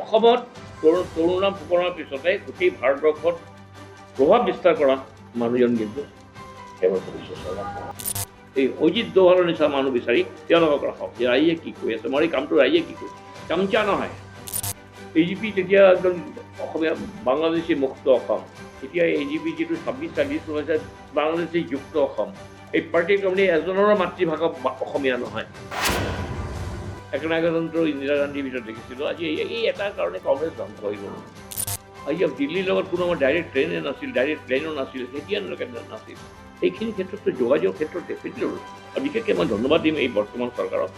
অসমত তৰুণৰাম ফুকনৰ পিছতে গোটেই ভাৰতবৰ্ষত প্ৰভাৱ বিস্তাৰ কৰা মানুহজন কিন্তু হেমন্ত বিশ্ব শৰ্মা। এই অজিত দোভালৰ নিচিনা মানুহ বিচাৰি তেওঁলোকক ৰাখক যে ৰাইজে কি কৈ আছে, মই এই কামটো ৰাইজে কি কৈছে, চামচা নহয়। AGP তেতিয়া একদম অসমীয়া বাংলাদেশী মুক্ত অসম, এতিয়া AGP যিটো 26-40 ওলাইছে বাংলাদেশী যুক্ত অসম। এই পাৰ্টিকুলাৰলি এজনৰ মাতৃভাষা অসমীয়া নহয়। একনায়কতন্ত্ৰ ইন্দিৰা গান্ধীৰ ভিতৰত দেখিছিলোঁ। আজি এই এটা কাৰণে কংগ্ৰেছ ধ্বংস হৈ গ'ল। আজি দিল্লীৰ লগত কোনো আমাৰ ডাইৰেক্ট ট্ৰেইনে নাছিল, ডাইৰেক্ট প্লেনো নাছিল, তেতিয়ালৈকে নাছিল। এইখিনি ক্ষেত্ৰতো যোগাযোগৰ ক্ষেত্ৰত দেখিছিলোঁ। আৰু বিশেষকৈ মই ধন্যবাদ দিম এই বৰ্তমান চৰকাৰক।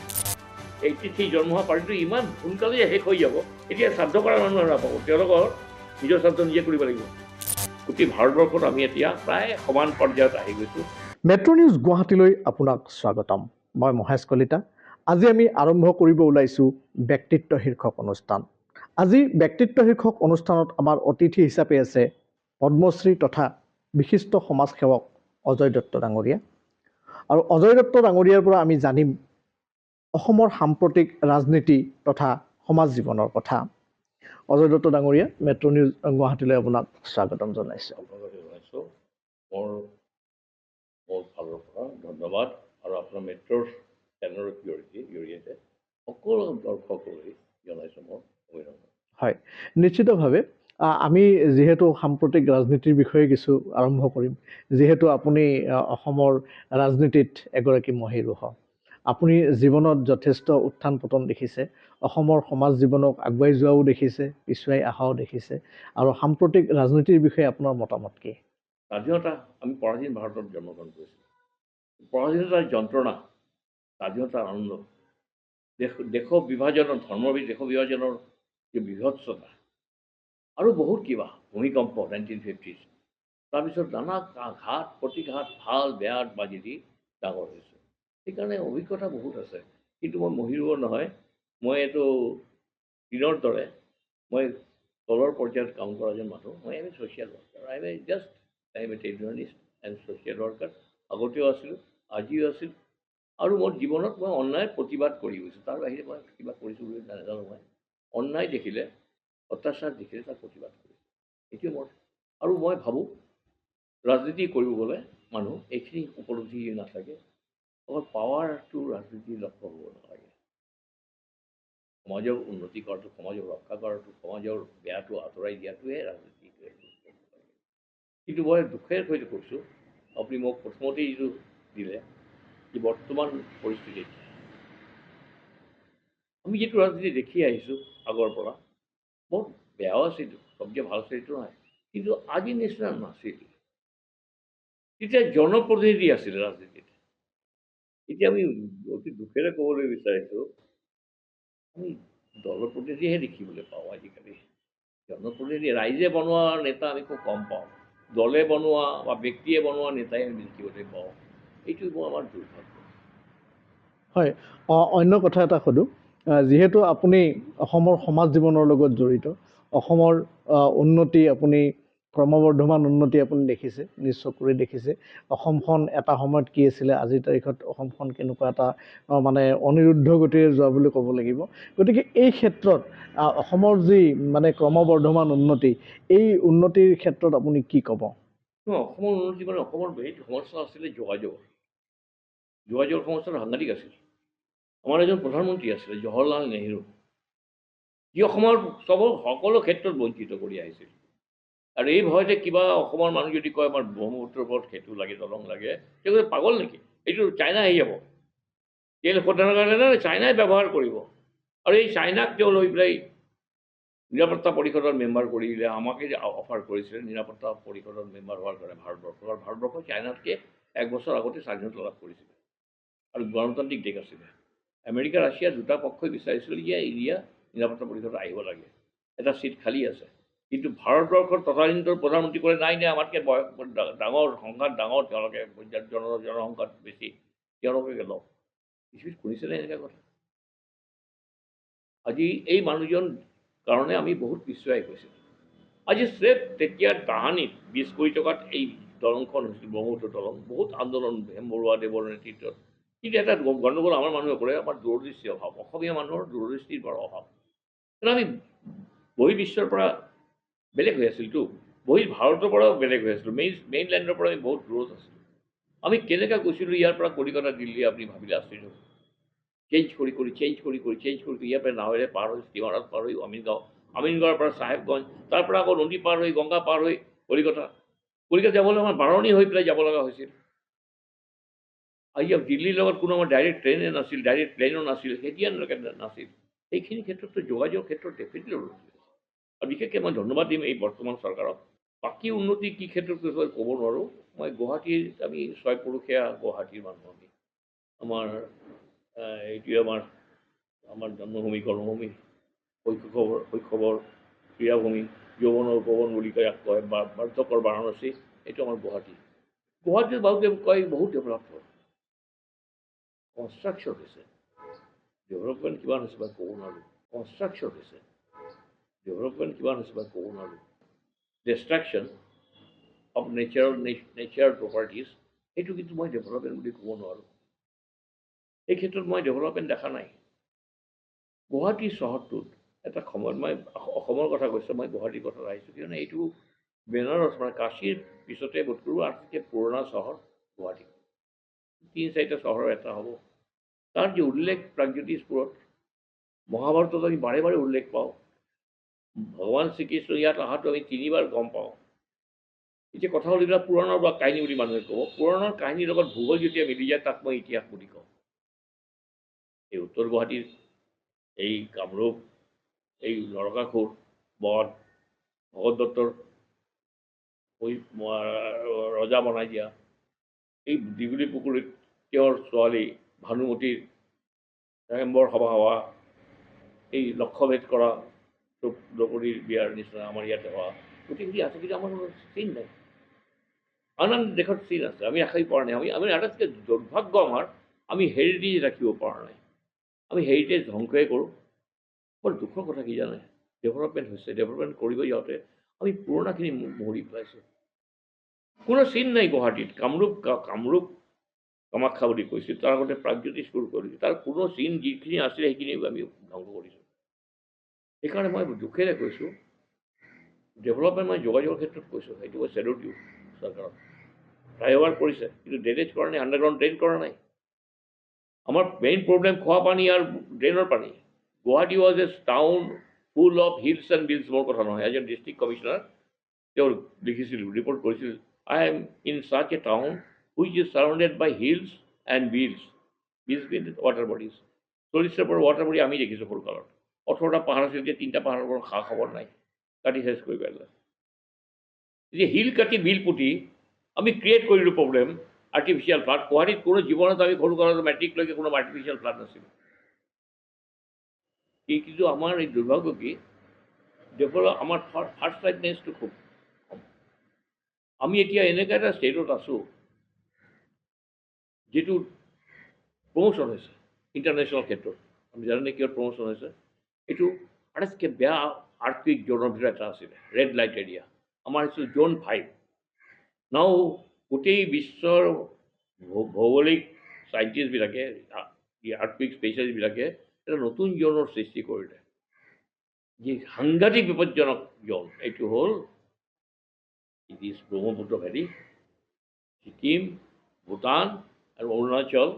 83 জন্ম হোৱা পাৰ্টিটো ইমান সোনকালেই শেষ হৈ যাব, এতিয়া শ্ৰাদ্ধ কৰা মানুহ নাপাব, তেওঁলোকৰ নিজৰ শ্ৰাদ্ধ নিজে কৰিব লাগিব। গোটেই ভাৰতবৰ্ষত আমি এতিয়া প্ৰায় সমান পৰ্যায়ত আহি গৈছোঁ। মেট্ৰ' নিউজ গুৱাহাটীলৈ আপোনাক স্বাগতম। মই মহেশ কলিতা। আজি আমি আৰম্ভ কৰিব ওলাইছোঁ ব্যক্তিত্ব শীৰ্ষক অনুষ্ঠান। আজি ব্যক্তিত্ব শীৰ্ষক অনুষ্ঠানত আমাৰ অতিথি হিচাপে আছে পদ্মশ্ৰী তথা বিশিষ্ট সমাজসেৱক অজয় দত্ত ডাঙৰীয়া। আৰু অজয় দত্ত ডাঙৰীয়াৰ পৰা আমি জানিম অসমৰ সাম্প্ৰতিক ৰাজনীতি তথা সমাজ জীৱনৰ কথা। অজয় দত্ত ডাঙৰীয়া, মেট্ৰ' নিউজ গুৱাহাটীলৈ আপোনাক স্বাগতম জনাইছোঁ। মোৰ ফালৰ পৰা ধন্যবাদ। আৰু আপোনাৰ মেট্ৰ'ৰ চেনেলৰ জৰিয়তে সকলো দৰ্শকলৈ জনাইছোঁ মোৰ অভিনন্দন। হয়, নিশ্চিতভাৱে আমি যিহেতু সাম্প্ৰতিক ৰাজনীতিৰ বিষয়ে কিছু আৰম্ভ কৰিম, যিহেতু আপুনি অসমৰ ৰাজনীতিত এগৰাকী মহীৰূহ। আপুনি জীৱনত যথেষ্ট উত্থান পতন দেখিছে, অসমৰ সমাজ জীৱনক আগুৱাই যোৱাও দেখিছে, পিছুৱাই অহাও দেখিছে। আৰু সাম্প্ৰতিক ৰাজনীতিৰ বিষয়ে আপোনাৰ মতামত কি? স্বাধীনতা, আমি পৰাধীন ভাৰতত জন্মগ্ৰহণ কৰিছোঁ। পৰাধীনতাৰ যন্ত্ৰণা, স্বাধীনতাৰ আনন্দ, দেশ বিভাজনৰ দেশ বিভাজনৰ যে বৃহৎসতা, আৰু বহুত কিবা, ভূমিকম্প 1950, তাৰপিছত নানা ঘাত প্ৰতিঘাত, ভাল বেয়া বাজি দি ডাঙৰ হৈছে। সেইকাৰণে অভিজ্ঞতা বহুত আছে। কিন্তু মই মহীৰূহ নহয়, মই এইটো দিনৰ দৰে মই তলৰ পৰ্যায়ত কাম কৰা যেন মানুহ। মই am a social worker, I am a trade unionist and social worker. আগতেও আছিলোঁ, আজিও আছিল। আৰু মোৰ জীৱনত মই অন্যায় প্ৰতিবাদ কৰি গৈছোঁ। তাৰ বাহিৰে মই কিবা কৰিছোঁ বুলি নাজানো। মই অন্যায় দেখিলে, অত্যাচাৰ দেখিলে তাৰ প্ৰতিবাদ কৰিছোঁ, এইটোৱে মোৰ। আৰু মই ভাবোঁ ৰাজনীতি কৰিব গ'লে মানুহ এইখিনি উপলব্ধি নাথাকে, অকল পাৱাৰটো ৰাজনীতিৰ লক্ষ্য হ'ব নালাগে। সমাজৰ উন্নতি কৰাটো, সমাজক ৰক্ষা কৰাটো, সমাজৰ বেয়াটো আঁতৰাই দিয়াটোহে ৰাজনীতিটোৱে। কিন্তু মই দুখেৰ সৈতে কৈছোঁ, আপুনি মোক প্ৰথমতেই যিটো দিলে যে বৰ্তমান পৰিস্থিতিত আমি যিটো ৰাজনীতি দেখি আহিছোঁ আগৰ পৰা, বহুত বেয়াও আছিল, চবচে ভাল আছিল এইটো নহয়, কিন্তু আজিৰ নিচিনা নাছিল। তেতিয়া জনপ্ৰতিনিধি আছিল ৰাজনীতিত। এতিয়া আমি অতি দুখেৰে ক'বলৈ বিচাৰিছোঁ, আমি দলৰ প্ৰতিনিধিহে দেখিবলৈ পাওঁ আজিকালি। জনপ্ৰতিনিধি, ৰাইজে বনোৱা নেতা আমি খুব কম পাওঁ। দলে বনোৱা বা ব্যক্তিয়ে বনোৱা নেতাই আমি দেখিবলৈ পাওঁ। এইটো আমাৰ দুৰ্ভাগ্য। হয়, অন্য কথা এটা সোধোঁ। যিহেতু আপুনি অসমৰ সমাজ জীৱনৰ লগত জড়িত, অসমৰ উন্নতি, আপুনি ক্ৰমবৰ্ধমান উন্নতি আপুনি দেখিছে, নিজ চকুৰে দেখিছে। অসমখন এটা সময়ত কি আছিলে, আজিৰ তাৰিখত অসমখন কেনেকুৱা এটা মানে অনিৰুদ্ধ গতিৰে যোৱা বুলি ক'ব লাগিব। গতিকে এই ক্ষেত্ৰত অসমৰ যি মানে ক্ৰমবৰ্ধমান উন্নতি, এই উন্নতিৰ ক্ষেত্ৰত আপুনি কি ক'ব? অসমৰ উন্নতি মানে অসমৰ মেইন সমস্যা আছিলে যোগাযোগৰ সমস্যাটো সাংঘাতিক আছিল। আমাৰ এজন প্ৰধানমন্ত্ৰী আছিলে জৱাহৰলাল নেহৰু, যি অসমৰ সকলো ক্ষেত্ৰত বঞ্চিত কৰি আহিছিল। আৰু এই ভয়তে কিবা অসমৰ মানুহ যদি কয় আমাৰ ব্ৰহ্মপুত্ৰৰ ওপৰত সেতু লাগে, দলং লাগে, তেওঁ পাগল নেকি? এইটো চাইনা আহি যাব, তেল শোধনৰ কাৰণে চাইনাই ব্যৱহাৰ কৰিব। আৰু এই চাইনাক তেওঁ লৈ পেলাই নিৰাপত্তা পৰিষদৰ মেম্বাৰ কৰি দিলে। আমাকে অফাৰ কৰিছিলে নিৰাপত্তা পৰিষদৰ মেম্বাৰ হোৱাৰ কাৰণে ভাৰতবৰ্ষ চাইনাতকৈ 1 বছৰ আগতে স্বাধীনতা লাভ কৰিছিলে আৰু গণতান্ত্ৰিক দেশ আছিলে। আমেৰিকা, ৰাছিয়া দুটা পক্ষই বিচাৰিছিল যে ইণ্ডিয়া নিৰাপত্তা পৰিষদত আহিব লাগে, এটা ছিট খালী আছে। কিন্তু ভাৰতবৰ্ষৰ তথানীন্তন প্ৰধানমন্ত্ৰী ক'লে নাই, আমাতকৈ ডাঙৰ সংখ্যাত ডাঙৰ, তেওঁলোকে জনসংখ্যাত বেছি, তেওঁলোকে লওক। পৃথিৱীত শুনিছেনে এনেকুৱা কথা? আজি এই মানুহজন কাৰণে আমি বহুত পিছুৱাই গৈছিলোঁ। আজি স্ৰেফ তেতিয়া তাহানিত 20 কোটি টকাত এই দলংখন হৈছিল, ব্ৰহ্মপুত্ৰ দলং। বহুত আন্দোলন বৰুৱাদেৱৰ নেতৃত্বত। কিন্তু এটা গণ্ডগোল আমাৰ মানুহে কৰে, আমাৰ দূৰদৃষ্টিৰ অভাৱ, অসমীয়া মানুহৰ দূৰদৃষ্টিৰ বৰ অভাৱ। কাৰণ আমি বহিৰ্বিশ্বৰ পৰা বেলেগ হৈ আছিলতো, ভাৰতৰ পৰাও বেলেগ হৈ আছিলোঁ, মেইনলেণ্ডৰ পৰা আমি বহুত দূৰত আছিলোঁ। আমি কেনেকৈ গৈছিলোঁ ইয়াৰ পৰা কলিকতা দিল্লী, আপুনি ভাবিলে আচৰিত হ'ব। চেঞ্জ কৰি ইয়াৰ পৰা নাৱেৰে পাৰ হৈ ষ্টিমাৰত পাৰ হৈ আমিনগাঁৱৰ পৰা চাহেবগঞ্জ, তাৰ পৰা আকৌ নদী পাৰ হৈ গংগা পাৰ হৈ কলিকতা যাবলৈ আমাৰ বাৰণি হৈ পেলাই যাব লগা হৈছিল। আৰু দিল্লীৰ লগত কোনো আমাৰ ডাইৰেক্ট ট্ৰেইনে নাছিল, ডাইৰেক্ট প্লেনো নাছিল, সেইতিয়ালৈকে নাছিল। সেইখিনি ক্ষেত্ৰতো যোগাযোগৰ ক্ষেত্ৰত ডেফিনেটলি উন্নতি হৈছে। আৰু বিশেষকৈ মই ধন্যবাদ দিম এই বৰ্তমান চৰকাৰক। বাকী উন্নতি কি ক্ষেত্ৰত কৈছোঁ ক'ব নোৱাৰোঁ। মই গুৱাহাটীৰ, আমি ছয়পুৰুষীয়া গুৱাহাটীৰ মানুহ। আমাৰ এইটোৱে আমাৰ জন্মভূমি, কৰ্মভূমি, শৈশৱৰ ক্ৰীড়াভূমি, যৌৱনৰ উপবন বুলি কয়, বাৰ্ধক্যৰ বাৰাণসী, এইটো আমাৰ গুৱাহাটী। গুৱাহাটীৰ বহুত ডেভেলপ হ'ল, কনষ্ট্ৰাকশ্যন হৈছে। ডেভেলপমেণ্ট কিমান হৈছে বা ক'ব নোৱাৰোঁ। কনষ্ট্ৰাকশ্যন হৈছে, ডেভেলপমেণ্ট কিমান হৈছে বা ক'ব নোৱাৰোঁ। ডিষ্ট্ৰাকশ্যন অফ নেচাৰ প্ৰপাৰ্টিজ, সেইটো কিন্তু মই ডেভেলপমেণ্ট বুলি ক'ব নোৱাৰোঁ। এই ক্ষেত্ৰত মই ডেভেলপমেণ্ট দেখা নাই। গুৱাহাটী চহৰটোত এটা সময়ত, মই অসমৰ কথা কৈছোঁ, মই গুৱাহাটীৰ কথা আহিছোঁ, কিয়নো এইটো বেনাৰস কাশীৰ পিছতে বোধকৰোঁ আটাইতকৈ পুৰণা চহৰ গুৱাহাটী। 3-4টা চহৰৰ এটা হ'ব। তাৰ যি উল্লেখ প্ৰাগজ্যোতিষপুৰত, মহাভাৰতত আমি বাৰে বাৰে উল্লেখ পাওঁ। ভগৱান শ্ৰীকৃষ্ণ ইয়াত অহাটো আমি 3বাৰ গম পাওঁ। এতিয়া কথা হ'ল, এইবিলাক পুৰাণৰ বা কাহিনী বুলি মানুহে ক'ব। পুৰাণৰ কাহিনীৰ লগত ভূগোল যেতিয়া মিলি যায়, তাক মই ইতিহাস বুলি কওঁ। এই উত্তৰ গুৱাহাটীৰ, এই কামৰূপ, এই নৰকাসুৰ বধ, ভগত দত্তৰ ৰজা বনাই দিয়া, এই দীঘলী পুখুৰীত তেওঁৰ ছোৱালী ভানুমতীৰ স্বয়ম্বৰ সভা হোৱা, এই লক্ষ্যভেদ কৰা দ্ৰৌপদীৰ বিয়াৰ নিচিনা আমাৰ ইয়াতে হোৱা, গোটেইখিনি আছে। কিন্তু আমাৰ চিন নাই। আন দেশত চিন আছে, আমি ৰাখিব পৰা নাই। আমি আটাইতকৈ দুৰ্ভাগ্য আমাৰ, আমি হেৰিটেজ ৰাখিব পৰা নাই। আমি হেৰিটেজ ধ্বংসই কৰোঁ। বৰ দুখৰ কথা কি জানে, ডেভেলপমেণ্ট হৈছে, ডেভেলপমেণ্ট কৰিব যাওঁতে আমি পুৰণাখিনি মৰি পেলাইছোঁ। কোনো চিন নাই গুৱাহাটীত। কামৰূপ কামাখ্যা বুলি কৈছিল, তাৰ আগতে প্ৰাগজ্যোতিষপুৰ কৰিছিল, তাৰ কোনো চিন যিখিনি আছিলে সেইখিনি আমি ধ্বংস কৰিছোঁ। সেইকাৰণে মই দুখেৰে কৈছোঁ, ডেভেলপমেণ্ট মই যোগাযোগৰ ক্ষেত্ৰত কৈছোঁ, সেইটো মই চেলুট দিওঁ চৰকাৰক। ফ্লাইঅভাৰ কৰিছে, কিন্তু ড্ৰেনেজ কৰা নাই, আণ্ডাৰগ্ৰাউণ্ড ড্ৰেইন কৰা নাই। আমাৰ মেইন প্ৰব্লেম খোৱা পানী আৰু ড্ৰেইনৰ পানী। Guwahati was a town full of hills and bills. মোৰ কথা নহয়, এজন ডিষ্ট্ৰিক্ট কমিশ্যনাৰ তেওঁ লিখিছিল, ৰিপৰ্ট কৰিছিল, I am in such a town which is surrounded by hills and beels mean water bodies. 40টাৰ পৰা ৱাটাৰ বডি আমি দেখিছোঁ সৰুকালত। 18টা পাহাৰ আছিল, এতিয়া 3টা পাহাৰৰ পৰা খা খবৰ নাই, কাটি শেষ কৰি পেলালে। যে হিল কাটি বিল পুতি আমি ক্ৰিয়েট কৰিলোঁ প্ৰব্লেম, আৰ্টিফিচিয়েল ফ্লাড। গুৱাহাটীত কোনো জীৱনত আমি সৰুকালত মেট্ৰিকলৈকে কোনো আৰ্টিফিচিয়েল ফ্লাড নাছিল। কিন্তু আমাৰ এই দুৰ্ভাগ্য কি, আমাৰ ফাৰ্ষ্ট লাইটনেছটো খুব কম। আমি এতিয়া এনেকুৱা এটা ষ্টেটত আছোঁ যিটো প্ৰমোশ্যন হৈছে ইণ্টাৰনেশ্যনেল ক্ষেত্ৰত। আমি জানোনে কিয় প্ৰমোশ্যন হৈছে? এইটো আটাইতকৈ বেয়া আৰ্থকুইক জ'নৰ ভিতৰত এটা আছিলে, ৰেড লাইট এৰিয়া। আমাৰ হৈছে জ'ন 5। নাও গোটেই বিশ্বৰ ভৌগোলিক চাইণ্টিষ্টবিলাকে, আৰ্থকুইক স্পেচিয়েলিষ্টবিলাকে এটা নতুন জ'নৰ সৃষ্টি কৰিলে, যি সাংঘাতিক বিপদজনক জ'ন। এইটো হ'ল it is Brahmaputra valley, Sikkim, Bhutan আৰু Arunachal,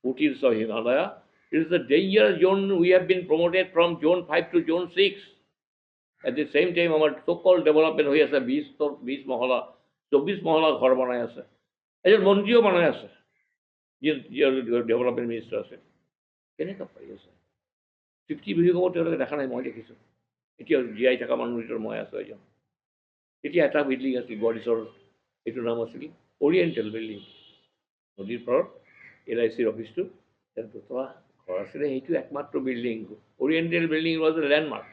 foothills of Himalaya. It is a dangerous zone. We have been promoted from zone 5 to zone 6. At the same time, our so-called development হৈ আছে 20 মহলা, 24 মহলা ঘৰ বনাই আছে। এজন মন্ত্ৰীও বনাই আছে, যি ডেভেলপমেণ্ট মিনিষ্টাৰ আছে। কেনেকৈ পাৰি আছে? 50 ভূমিকম্প তেওঁলোকে দেখা নাই, মই দেখিছোঁ। এতিয়া জীয়াই থকা মানুহৰ ভিতৰত মই আছোঁ এজন। তেতিয়া এটা বিল্ডিং আছিল গুৱাহাটী চহৰত, এইটোৰ নাম আছিল অৰিয়েণ্টেল বিল্ডিং। নদীৰ পাৰত LICৰ অফিচটো, তাত দুটা ঘৰ আছিলে, সেইটো একমাত্ৰ building. Oriental building was a landmark.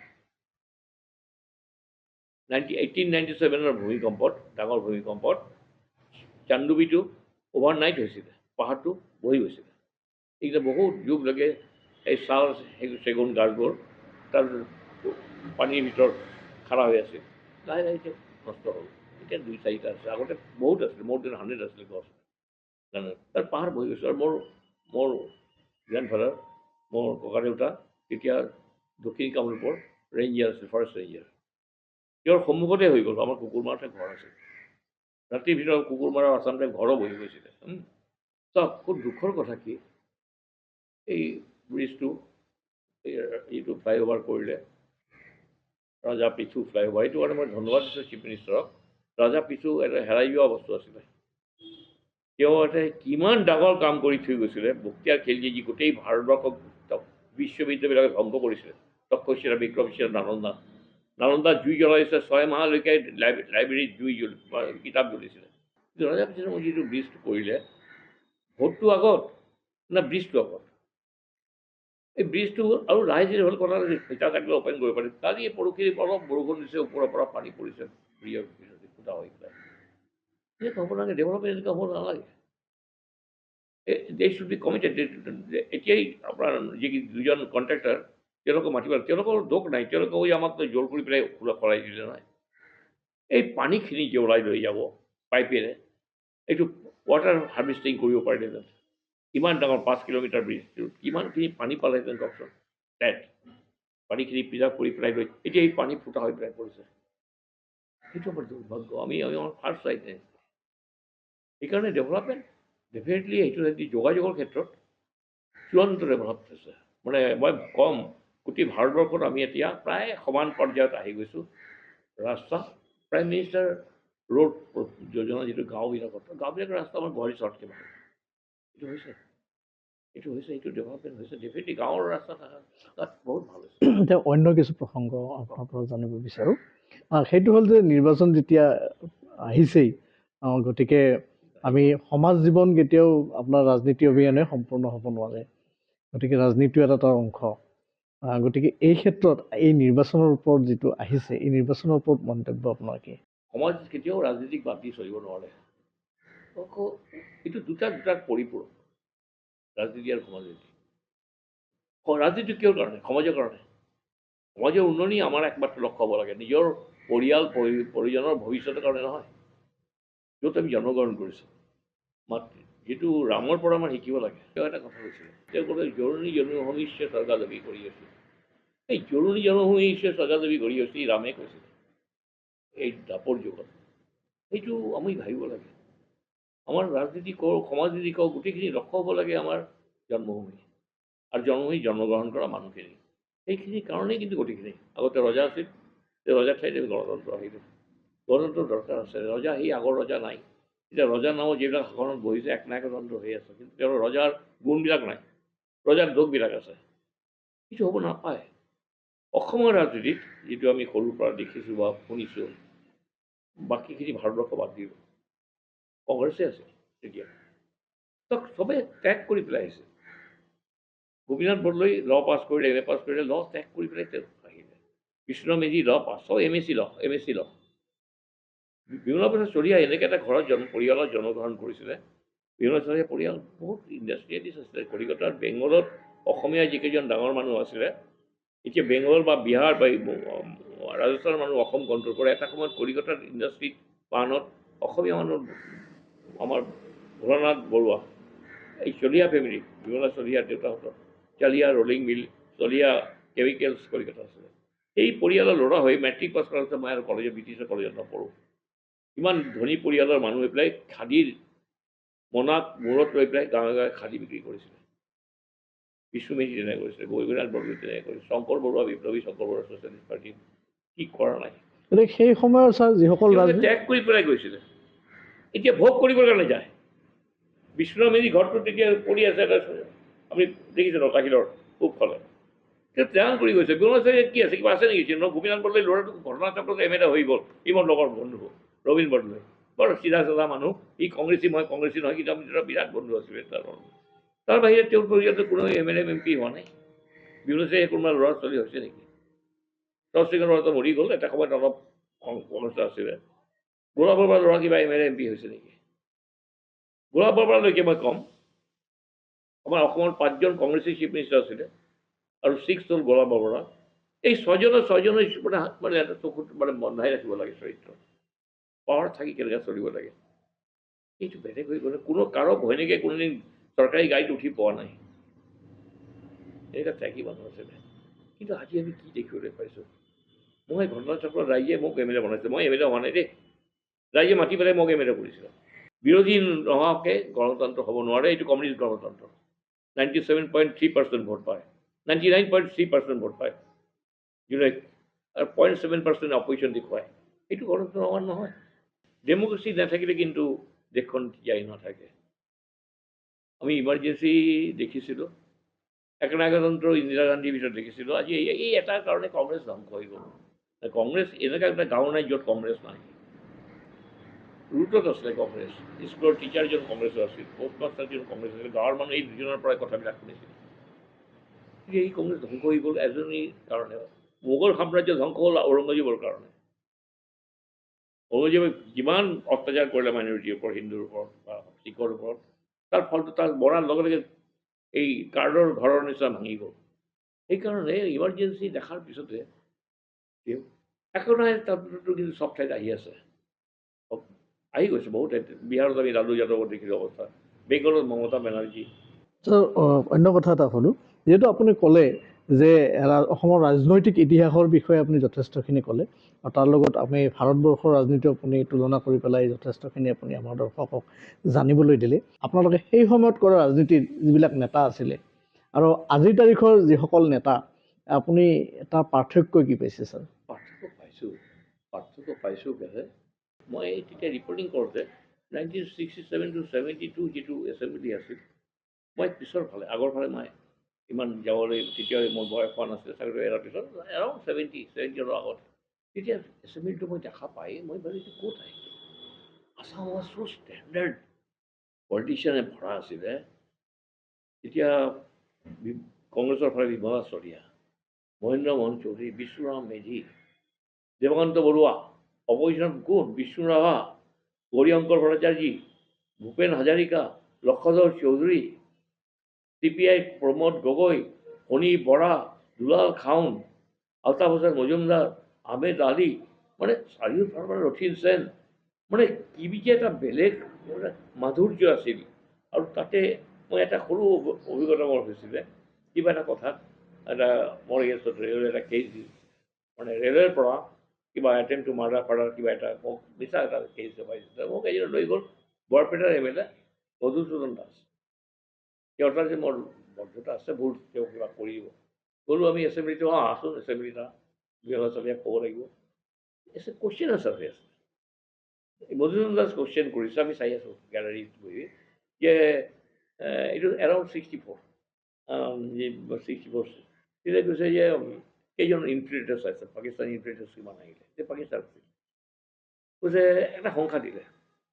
1897ৰ ভূমিকম্পত, ডাঙৰ ভূমিকম্পত চান্দুবিটো অভাৰনাইট হৈছিলে, পাহাৰটো বহি গৈছিলে। এইকেইটা বহুত যুগলৈকে এই ছাল চেগুন গাছবোৰ তাৰ পানীৰ ভিতৰত খাৰা হৈ আছিল। লাহে লাহে এতিয়া নষ্ট হ'ল। এতিয়া 2-4টা আছে, আগতে বহুত আছিলে, মোৰ দিন 100 আছিলে গছ। তাৰ পাহাৰ বহি গৈছে। আৰু মোৰ গ্ৰেণ্ডফাদাৰ, মোৰ ককাদেউতা তেতিয়া দক্ষিণ কামৰূপৰ ৰেঞ্জাৰ আছিল, ফৰেষ্ট ৰেঞ্জাৰ। তেওঁৰ সন্মুখতে হৈ গ'ল। আমাৰ কুকুৰমাৰাতে ঘৰ আছিল। ৰাতিৰ ভিতৰত কুকুৰমাৰা আচামতে ঘৰো বহি গৈছিলে। চাওক, খুব দুখৰ কথা কি, এই ব্ৰিজটো এইটো ফ্লাইঅভাৰ কৰিলে, ৰাজা পিছু ফ্লাইঅভাৰ, এইটো কাৰণে মই ধন্যবাদ দিছোঁ চিফ মিনিষ্টাৰক। ৰাজা পিছু এটা হেৰাই যোৱা বস্তু আছিলে। তেওঁ এটা কিমান ডাঙৰ কাম কৰি থৈ গৈছিলে, বক্তিয়াৰ খিলজী গোটেই ভাৰতবৰ্ষক বিশ্ববিদ্যালয়বিলাকে ধ্বংস কৰিছিলে। তক্ষশিলা, বিক্ৰমশিলা, নালন্দাত জুই জ্বলাইছে, 6 মাহলৈকে লাইব্ৰেৰীত জুই কিতাপ জ্বলিছিলে। কিন্তু ৰাজা পিছুৱে যিটো ব্ৰিজটো কৰিলে, ভোটটো আগত না ব্ৰিজটো আগত? এই ব্ৰিজটো আৰু ৰাইজে হ'ল কথা ইটা কাটিলে অ'পেন কৰিব পাৰি। কালি পৰহি অলপ বৰষুণ দিছে, ওপৰৰ পৰা পানী পৰিছে, ব্ৰিজৰ ফুটা হৈ পেলাই। এনেকুৱা হ'ব নালাগে, ডেভেলপমেণ্ট এনেকুৱা হ'ব নালাগে। They should be committed. এতিয়াই আপোনাৰ যি দুজন কণ্ট্ৰেক্টাৰ, তেওঁলোকক মাতিব লাগে। তেওঁলোকৰ দোষ নাই, তেওঁলোকে আমাক জোৰ কৰি পেলাই কৰাই দিলে নহয়। এই পানীখিনি যে ওলাই লৈ যাব পাইপেৰে, এইটো ৱাটাৰ হাৰ্ভেষ্টিং কৰিব পাৰিলেহেঁতেন। কিমান ডাঙৰ 5 কিলোমিটাৰ ব্ৰিজটো, কিমানখিনি পানী পালেহেঁতেন কওকচোন। পানীখিনি প্ৰিজাৰ্ভ কৰি পেলাই লৈ এতিয়া এই পানী ফুটা হৈ পেলাই পৰিছে। সেইটো আমাৰ দুৰ্ভাগ্য। আমি আমাৰ ফাৰ্ষ্ট চাইড নাই। সেইকাৰণে ডেভেলপমেণ্ট ডেফিনেটলি সেইটো যোগাযোগৰ ক্ষেত্ৰত চূড়ান্ত ডেভেলপ হৈছে। মানে মই ক'ম, গোটেই ভাৰতবৰ্ষত আমি এতিয়া প্ৰায় সমান পৰ্যায়ত আহি গৈছোঁ। ৰাস্তা, প্ৰাইম মিনিষ্টাৰ ৰোড যোজনা যিটো গাঁওবিলাকত ৰাস্তা আমাৰ গুৱাহাটী চহৰতকৈ ভাল। এইটো হৈছে এইটো ডেভেলপমেণ্ট হৈছে। ডেফিনেটলি গাঁৱৰ ৰাস্তা তাত বহুত ভাল হৈছে। এতিয়া অন্য কিছু প্ৰসংগ আপোনাৰ পৰা জানিব বিচাৰোঁ। সেইটো হ'ল যে নিৰ্বাচন যেতিয়া আহিছেই, গতিকে আমি সমাজ জীৱন কেতিয়াও আপোনাৰ ৰাজনীতি অবিহনে সম্পূৰ্ণ হ'ব নোৱাৰে। গতিকে ৰাজনীতিও এটা তাৰ অংশ। গতিকে এই ক্ষেত্ৰত এই নিৰ্বাচনৰ ওপৰত যিটো আহিছে, এই নিৰ্বাচনৰ ওপৰত মন্তব্য আপোনাৰ কি? সমাজ কেতিয়াও ৰাজনীতিক বাদ দি চলিব নোৱাৰে। এইটো দুটাৰ পৰিপূৰক, ৰাজনীতি আৰু সমাজনীতি। ৰাজনীতি কিহৰ কাৰণে? সমাজৰ কাৰণে। সমাজৰ উন্নয়ন আমাৰ একমাত্ৰ লক্ষ্য হ'ব লাগে, নিজৰ পৰিয়াল পৰিজনৰ ভৱিষ্যতৰ কাৰণে নহয়। য'ত আমি জন্মগ্ৰহণ কৰিছোঁ, যিটো ৰামৰ পৰা আমাৰ শিকিব লাগে। তেওঁ এটা কথা কৈছিলে, তেওঁ ক'লে জৰুৰী জন্মভূমিষ্য স্বৰ্গা দাবী কৰি আছোঁ। এই জৰুৰী জন্মভূমিষ্য স্বৰ্গা দাবী কৰি আছোঁ, ৰামে কৈছিলে এই দাপৰ যুগত। সেইটো আমি ভাবিব লাগে। আমাৰ ৰাজনীতি কওঁ, সমাজনীতি কওঁ, গোটেইখিনি লক্ষ্য হ'ব লাগে আমাৰ জন্মভূমি আৰু জন্মগ্ৰহণ কৰা মানুহখিনি। সেইখিনিৰ কাৰণেই কিন্তু গোটেইখিনি। আগতে ৰজা আছিল, তেওঁ ৰজাৰ ঠাইত গণতন্ত্ৰ আহিলে। গণতন্ত্ৰ দৰকাৰ আছে। ৰজা সেই আগৰ ৰজা নাই। এতিয়া ৰজাৰ নামত যিবিলাক শাসনত বহিছে, একনায়কতন্ত্ৰ হৈ আছে, কিন্তু তেওঁৰ ৰজাৰ গুণবিলাক নাই, ৰজাৰ দোষবিলাক আছে। সেইটো হ'ব নাপায়। অসমৰ ৰাজনীতিত যিটো আমি সৰুৰ পৰা দেখিছোঁ বা শুনিছোঁ, বাকীখিনি ভাৰতবৰ্ষ বাদ দিব, কংগ্ৰেছে আছে তেতিয়া। চবেই ত্যাগ কৰি পেলাই আহিছে। গোপীনাথ বৰদলৈ ল পাছ কৰিলে, MA পাছ কৰিলে, ল ত্যাগ কৰি পেলাই তেওঁ আহিলে। কৃষ্ণ মেধি ল পাছ, চব MSc ল। বিমলা প্ৰসাদ চলিহা এনেকৈ এটা ঘৰত পৰিয়ালত জন্মগ্ৰহণ কৰিছিলে। বিমলা চলিহা পৰিয়াল বহুত ইণ্ডাষ্ট্ৰিয়েলিষ্ট আছিলে। কলিকতাৰ বেংগলত অসমীয়া যিকেইজন ডাঙৰ মানুহ আছিলে, এতিয়া বেংগল বা বিহাৰ বা ৰাজস্থানৰ মানুহ অসম কণ্ট্ৰল কৰে। এটা সময়ত কলিকতাৰ ইণ্ডাষ্ট্ৰিত পাণত অসমীয়া মানুহ, আমাৰ ভোলানাথ বৰুৱা, এই চলিহা ফেমিলি, বিমলা চলিহাৰ দেউতাহঁতৰ চালিহা ৰলিং মিল, চলিহা কেমিকেলছ কলিকতা আছিলে। সেই পৰিয়ালৰ ল'ৰা হৈ মেট্ৰিক পাছ কৰাৰ পিছত মই আৰু কলেজত ব্ৰিটিছৰ কলেজত নপঢ়োঁ। ইমান ধনী পৰিয়ালৰ মানুহ হৈ পেলাই খাদীৰ মনাক মূৰত লৈ পেলাই গাঁৱে গাঁৱে খাদী বিক্ৰী কৰিছিলে। বিষ্ণুমেধি তেনেকৈ কৰিছিলে, গোপীনাথ বৰদলৈ তেনেকৈ কৰিছিলে, শংকৰ বৰুৱা বিপ্লৱী, শংকৰ বৰুৱা ছ'চিয়েলিষ্ট পাৰ্টি কি কৰা নাই। গতিকে সেই সময়ৰ ছাৰ যিসকল ত্যাগ কৰি পেলাই গৈছিলে, এতিয়া ভোগ কৰিবৰ কাৰণে যায়। বিষ্ণুমেধি ঘৰটো তেতিয়া পৰি আছে, আপুনি দেখিছে নটাশিলৰ পূবফালে, তেওঁ ত্যাগ কৰি গৈছে। বিমলা চলিহাত কি আছে, কিবা আছে নেকি? গোপীনাথ বৰদলৈ ল'ৰাটো ঘটনাচক্ৰত MA হৈ গ'ল, ই মোৰ লগৰ বন্ধু ৰবীন বৰদলৈ, বৰ চিধা চাধা মানুহ। ই কংগ্ৰেছী, মই কংগ্ৰেছী নহয়, কিন্তু আমি দুটা বিৰাট বন্ধু আছিলে তাৰ বাহিৰে তেওঁৰ পৰিয়ালটো কোনো MLA MP হোৱা নাই। বিমলা চলিহাৰ কোনোবা ল'ৰা ছোৱালী হৈছে নেকি? চৰচিঙৰ ল'ৰাটো মৰি গ'ল, এটা সময়ত অলপ কংগ্ৰেছ আছিলে। গোলাপ বৰুৱাৰ ল'ৰা কিবা MLA MP হৈছে নেকি? গোলাপ বৰুৱালৈকে মই ক'ম, আমাৰ অসমৰ 5জন কংগ্ৰেছী চিফ মিনিষ্টাৰ আছিলে আৰু 6 হ'ল গোলাপ বৰুৱা। এই ছয়জনৰ মানে এটা চকুত মানে বন্ধাই ৰাখিব লাগে চৰিত্ৰ। পাৱাৰ থাকি কেনেকৈ চলিব লাগে, এইটো বেলেগ হৈ গ'লে কোনো কাৰো ঘৈণীয়েকে কোনোদিন চৰকাৰী গাড়ীত উঠি পোৱা নাই, এনেকুৱা ত্যাগী মানুহ আছিলে। কিন্তু আজি আমি কি দেখিবলৈ পাইছোঁ? মই ঘটনাচক্ৰত ৰাইজে মোক এম এল এ বনাইছে, মই এম এল এ হোৱা নাই দেই। ৰাইজে মাতি পেলাই মোক এম এল এ কৰিছিলে। বিৰোধী নোহোৱাকৈ গণতন্ত্ৰ হ'ব নোৱাৰে, এইটো কমিউনিষ্ট গণতন্ত্ৰ। 97.3% ভোট পায়, 99.3% ভোট পায়, যোনে 0.7% অপজিশ্যন দেখুৱায়, এইটো গণতন্ত্ৰ হোৱা নহয়। ডেম'ক্ৰেচি নাথাকিলে কিন্তু দেশখন জীয়াই নাথাকে। আমি ইমাৰ্জেঞ্চি দেখিছিলোঁ, একনায়কতন্ত্ৰ ইন্দিৰা গান্ধীৰ ভিতৰত দেখিছিলোঁ। আজি এই এটা কাৰণে কংগ্ৰেছ ধ্বংস হৈ গ'ল। কংগ্ৰেছ এনেকুৱা এটা গাঁও নাই য'ত কংগ্ৰেছ নাই। ৰুটত আছিলে কংগ্ৰেছ, স্কুলৰ টিচাৰজন কংগ্ৰেছৰ আছিল, পোষ্টমাষ্টাৰজন কংগ্ৰেছ আছিল, গাঁৱৰ মানুহ এই দুজনৰ পৰাই কথাবিলাক শুনিছিল। গতিকে এই কংগ্ৰেছ ধ্বংস হৈ গ'ল এজনীৰ কাৰণে। মোগল সাম্ৰাজ্য ধ্বংস হ'ল ঔৰংগজেবৰ কাৰণে। ঔৰংগজেবে যিমান অত্যাচাৰ কৰিলে মাইনৰিটিৰ ওপৰত, হিন্দুৰ ওপৰত বা শিখৰ ওপৰত, তাৰ ফলটো তাৰ মৰাৰ লগে লগে এই কাৰ্ডৰ ঘৰৰ নিচিনা ভাঙি গ'ল। সেইকাৰণে ইমাৰ্জেঞ্চি দেখাৰ পিছতে একো নাই, তাৰপিছতো কিন্তু চব ঠাইত আহি আছে, আহি গৈছে বহুত ঠাইত। বিহাৰত আমি লালু যাদৱৰ দেখিলোঁ অৱস্থা, বেংগলত মমতা বেনাৰ্জী। অন্য কথা এটা ক'লোঁ, যিহেতু আপুনি ক'লে যে অসমৰ ৰাজনৈতিক ইতিহাসৰ বিষয়ে আপুনি যথেষ্টখিনি ক'লে, আৰু তাৰ লগত আমি ভাৰতবৰ্ষৰ ৰাজনীতি আপুনি তুলনা কৰি পেলাই যথেষ্টখিনি আপুনি আমাৰ দৰ্শকক জানিবলৈ দিলে। আপোনালোকে সেই সময়ত কৰা ৰাজনীতিৰ যিবিলাক নেতা আছিলে আৰু আজিৰ তাৰিখৰ যিসকল নেতা, আপুনি তাৰ পাৰ্থক্য কি পাইছে ছাৰ? পাৰ্থক্য পাইছোঁ কেলে, মই তেতিয়া ৰিপৰ্টিং কৰোঁতে 1967 to 72 যিটো এছেম্বলি আছিল, মই পিছৰ ফালে, আগৰ ফালে মই ইমান যাবলৈ, তেতিয়া মোৰ বয়স হোৱা নাছিলে, চাকৰি এৰাৰ পিছত এৰাউণ্ড 70 আগত, তেতিয়া এছেম্বলিটো মই দেখা পাই মই ভাবিছোঁ ক'ত আহিছোঁ। আছাম ৱাজ চ' ষ্টেণ্ডাৰ্ড, পলিটিচিয়ানে ভৰা আছিলে। তেতিয়া কংগ্ৰেছৰ ফালে বিমলা শইকীয়া, মহেন্দ্ৰ মোহন চৌধুৰী, বিষ্ণুৰাম মেধি, দেৱকান্ত বৰুৱা, অপজিশ্যন কোন, বিষ্ণু ৰাভা, গৌৰীশংকৰ ভট্টাচাৰ্যী, ভূপেন হাজাৰিকা, লক্ষধৰ চৌধুৰী, CPI প্ৰমোদ গগৈ, হনী বৰা, দুলাল খাউন, আলতাফ হুছেইন মজুমদাৰ, আহমেদ আলী, মানে চাৰিওফালৰ ৰথীন সেন, মানে কি যে এটা বেলেগ মাধুৰ্য আছিল। আৰু তাতে মই এটা সৰু অভিজ্ঞতা মোৰ হৈছিলে, কিবা এটা কথাত এটা মোৰ এগেইনষ্টত ৰেলৱে এটা কেছ দিছিল, মানে ৰেলৱেৰ পৰা কিবা এটেম্প টু মাৰ্ডাৰ কৰাৰ কিবা এটা মোক মিছা এটা কেছ পাইছিলে। মোক এজনে লৈ গ'ল, বৰপেটাৰ MLA মধুসূদন দাস, সিহঁতৰ যে মোৰ বন্ধুতা আছে বহুত, তেওঁ কিবা কৰিব। গ'লোঁ আমি এছেম্বলিটো, আছোন এছেম্বলিত, বিমলা শইকীয়াক ক'ব লাগিব, কুৱেশ্যন আনচাৰ হৈ আছে। মধুসূদন দাস কুৱেশ্যন কৰিছে, আমি চাই আছোঁ গেলাৰীত বহি, যে এইটো এৰাউণ্ড 64 তেতিয়া কৈছে যে কেইজন ইনফিল্ট্ৰেটাৰ্ছ আছে, পাকিস্তানী ইনফিল্ট্ৰেটাৰ্ছ কিমান আহিলে, যে পাকিস্তান কৈছে এটা সংখ্যা দিলে,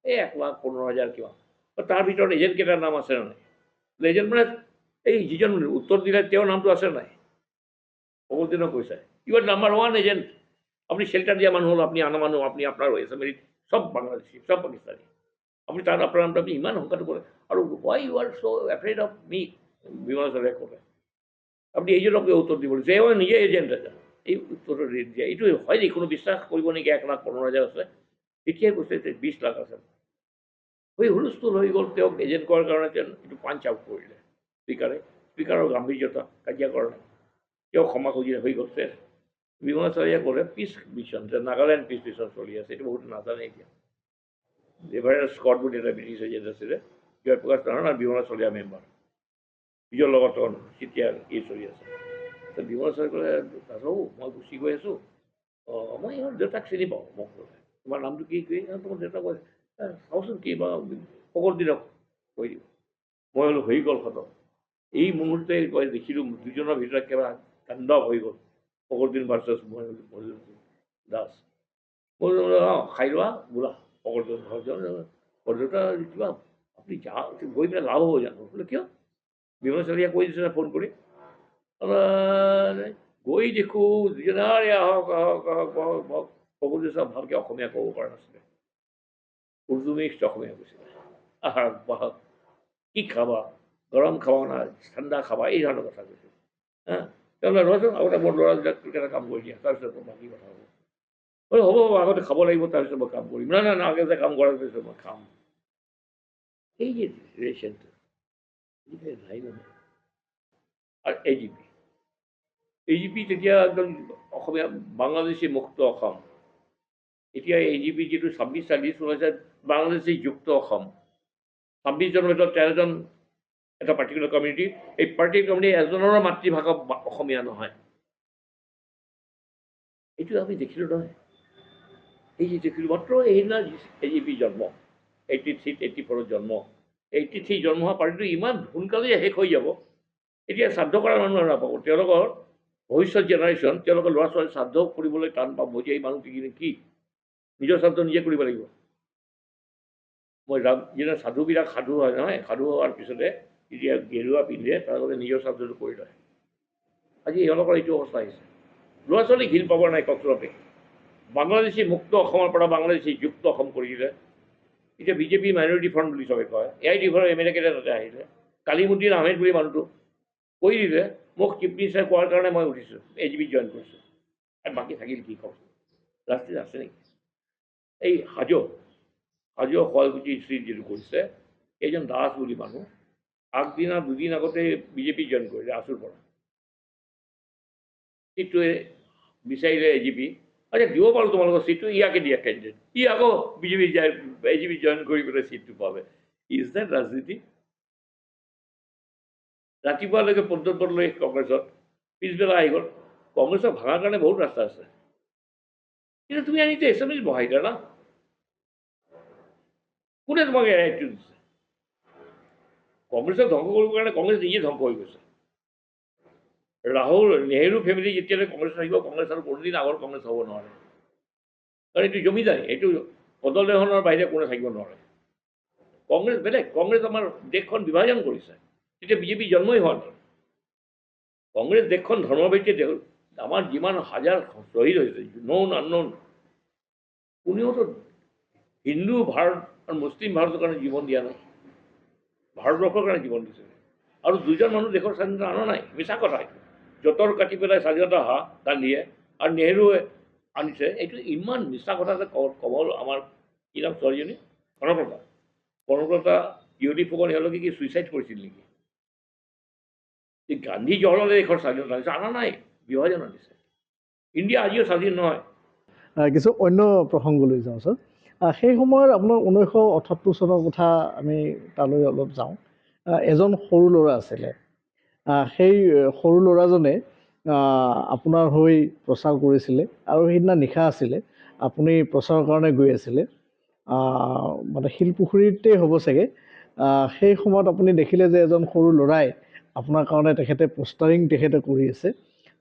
এই 1,15,000 কিমান, তাৰ ভিতৰত এজেণ্ট কেইটাৰ নাম আছে নাই, এজেণ্ট মানে এই যিজন উত্তৰ দিলে তেওঁৰ নামটো আছে নাই, সকলোদিনক কৈছে ইউ আৰ নাম্বাৰ 1 এজেণ্ট, আপুনি শ্বেল্টাৰ দিয়া মানুহ হ'ল, আপুনি আনা মানুহ, আপুনি আপোনাৰ এছেম্বলিত চব বাংলাদেশী, চব পাকিস্তানী, আপুনি তাত আপোনাৰ নামটো আপুনি ইমান সংখ্যাটো কৰে, আৰু why you are so' afraid of me, Bimala শইকীয়াই ক'লে, আপুনি এইজনক উত্তৰ দিব যে মই নিজে এজেণ্ট এটা, এই উত্তৰটো দিয়ে, এইটো হয় নেকি, কোনো বিশ্বাস কৰিব নেকি 1,15,000 আছে, তেতিয়াই কৈছে যে 20 লাখ আছে। হৈ হুলস্থুল হৈ গ'ল, তেওঁক এজেণ্ট কৰাৰ কাৰণে এইটো পাঞ্চ আউট কৰিলে স্পীকাৰৰ গাম্ভীৰ্যতা, কাজিয়া কৰা নাই, তেওঁ ক্ষমা খুজি হৈ গ'ল। বিমলা শইকীয়াই ক'লে পিছ মিছন, যে নাগালেণ্ড পিছ মিছন চলি আছে, এইটো বহুত নাজানে এতিয়া। এভাৰেষ্ট স্কট বুলি এটা ব্ৰিটিছ এজেণ্ট আছিলে, জয়প্ৰকাশ নাৰায়ণ আৰু বিমলা শইকীয়া মেম্বাৰ, নিজৰ লগত তেতিয়া এই চলি আছে। বিমলা শইকীয়াই ক'লে দাদা মই গুচি গৈ আছোঁ, মই ইহঁত দেউতাক চিনি পাওঁ, মোক ক'লে তোমাৰ নামটো কি তোমাৰ দেউতাক কৈ চাওঁচোন কি বা সকলো দিনক কৈ দিব। মই বোলো হৈ গ'ল খতম। এই মুহূৰ্তে দেখিলোঁ দুজনৰ ভিতৰত কিবা তাণ্ডৱ হৈ গ'ল, ফখৰুদ্দিন ভাৰ্চেছ মধুসূদন দাস। মই খাই লোৱা বোলা, ফখৰুদ্দিন দেউতা কিবা আপুনি গৈ পেলাই লাভ হ'ব জানো, বোলে কিয়, বিমলা শইকীয়াই কৈ দিছে ফোন কৰি, গৈ দেখোঁ দুজনে আহক আহক আহক আহক আহক, ফখৰুদ্দিন চাহাব ভালকৈ অসমীয়া ক'ব পৰা নাছিলে, উৰ্দু মিক্সড অসমীয়া কৈছিলে, আহক বাহক কি খাবা, গৰম খাবা না ঠাণ্ডা খাবা, এই ধৰণৰ কথা কৈছিল। তেওঁলোকে ৰচোন আগতে মোৰ ল'ৰাবিলাক এটা কাম কৰি দিয়া, তাৰপিছত বাকী কথা হ'ব। হ'ব হ'ব আগতে খাব লাগিব, তাৰপিছত মই কাম কৰিম, নাই নাই আগতে কাম কৰাৰ পিছত মই খাম। এই যে ৰিলেশ্যনটো নাই নহয়। আৰু AGP AGP তেতিয়া একদম অসমীয়া বাংলাদেশী মুক্ত অসম, এতিয়া AGP যিটো 26-40 ওলাইছে বাংলাদেশী যুক্ত অসম, 26 জনৰ ভিতৰত 13 জন এটা পাৰ্টিকুলাৰ কমিউনিটি, এই পাৰ্টিকুলাৰ কমিউনিটি এজনৰ মাতৃভাষা অসমীয়া নহয়। এইটো আমি দেখিলোঁ নহয়, এই যে দেখিলোঁ মাত্ৰ সেইদিনা AGP জন্ম, 83 84 জন্ম, 83 জন্ম হোৱা পাৰ্টিটো ইমান সোনকালেই শেষ হৈ যাব। এতিয়া শ্ৰাদ্ধ কৰা মানুহ নাপাব, তেওঁলোকৰ ভৱিষ্যত জেনেৰেশ্যন, তেওঁলোকৰ ল'ৰা ছোৱালী শ্ৰাদ্ধ কৰিবলৈ টান পাব যে এই মানুহটো কি নিজৰ শ্ৰাদ্ধ নিজে কৰিব লাগিব। মই যেনে সাধুবিলাক সাধু হয় নহয়, সাধু হোৱাৰ পিছতে যেতিয়া গেৰুৱা পিন্ধে তাৰ আগতে নিজৰ শ্ৰাদ্ধটো কৰি লয়। আজি এওঁলোকৰ এইটো অৱস্থা আহিছে, ল'ৰা ছোৱালী ঘিল পাব নাই কচৰতে। বাংলাদেশী মুক্ত অসমৰ পৰা বাংলাদেশী যুক্ত অসম কৰি দিলে। এতিয়া বিজেপি মাইনৰিটি ফ্ৰণ্ট বুলি চবে কয়, AIDFৰ MLA কেইটা তাতে আহিলে, কালিমুদ্দিন আহমেদ বুলি মানুহটো কৰি দিলে। মোক চিফ মিনিষ্টাৰে কোৱাৰ কাৰণে মই উঠিছোঁ, AGP জইন কৰিছোঁ। আৰু বাকী থাকিল কি কওকচোন, ৰাষ্ট্ৰীয় আছে নেকি? এই হাজো শুৱালকুছি ষ্ট্ৰীট যিটো কৰিছে, এইজন দাস বুলি মানুহ আগদিনা দুদিন আগতে বিজেপি জইন কৰিলে আছুৰ পৰা। চিটটোৱে বিচাৰিলে AGP, আচ্ছা দিব পাৰোঁ তোমালোকৰ চিটটো, ইয়াকে দিয়া কেণ্ডিডেট, ই আকৌ AGP জইন কৰি পেলাই চিটটো পালে। ইজ দেট ৰাজনীতি? ৰাতিপুৱালৈকে পদ্মত লৈ কংগ্ৰেছত, পিছবেলা আহি গ'ল। কংগ্ৰেছক ভাঙাৰ কাৰণে বহুত ৰাস্তা আছে, কিন্তু তুমি আনি এছএমএছ বহাই দিয়া না, কোনে তোমাক ৰাইটটো দিছে? কংগ্ৰেছক ধ্বংস কৰিবৰ কাৰণে কংগ্ৰেছ নিজে ধ্বংস হৈ গৈছে। ৰাহুল নেহেৰু ফেমিলি যেতিয়ালৈ কংগ্ৰেছ থাকিব, কংগ্ৰেছ আৰু কোনোদিন আগৰ কংগ্ৰেছ হ'ব নোৱাৰে, কাৰণ এইটো জমিদাৰী, এইটো পদলেখনৰ বাহিৰে কোনে থাকিব নোৱাৰে। কংগ্ৰেছ বেলেগ, কংগ্ৰেছ আমাৰ দেশখন বিভাজন কৰিছে, তেতিয়া বিজেপি জন্মই হোৱা নাই। কংগ্ৰেছ দেশখন ধৰ্মভিত্তিক দেশ, আমাৰ যিমান হাজাৰ শ্বহীদ হৈছে, নৌন আননৌন, কোনেওতো হিন্দু ভাৰত আৰু মুছলিম ভাৰতৰ কাৰণে জীৱন দিয়া নাই, ভাৰতবৰ্ষৰ কাৰণে জীৱন দিছে। আৰু দুজন মানুহ দেশৰ স্বাধীনতা অনা নাই, মিছা কথা। এইটো যঁতৰ কাটি পেলাই স্বাধীনতা অহা গান্ধীয়ে আৰু নেহেৰুৱে আনিছে, এইটো ইমান মিছা কথা যে কমল আমাৰ কি নাম ছোৱালীজনী কনকলতা ইউনি ফুকন, এওঁলোকে কি ছুইচাইড কৰিছিল নেকি? গান্ধী জৱাহৰলালে দেশৰ স্বাধীনতা আনিছে, অনা নাই, বিভাজন আনিছে। ইণ্ডিয়া আজিও স্বাধীন নহয়। কিছু অন্য প্ৰসংগলৈ যাওঁ ছাৰ। সেই সময়ত আপোনাৰ 1978 চনৰ কথা আমি তালৈ অলপ যাওঁ। এজন সৰু ল'ৰা আছিলে, সেই সৰু ল'ৰাজনে আপোনাৰ হৈ প্ৰচাৰ কৰিছিলে, আৰু সেইদিনা নিশা আছিলে, আপুনি প্ৰচাৰৰ কাৰণে গৈ আছিলে, মানে শিলপুখুৰীতে হ'ব চাগে। সেই সময়ত আপুনি দেখিলে যে এজন সৰু ল'ৰাই আপোনাৰ কাৰণে তেখেতে পোষ্টাৰিং কৰি আছে,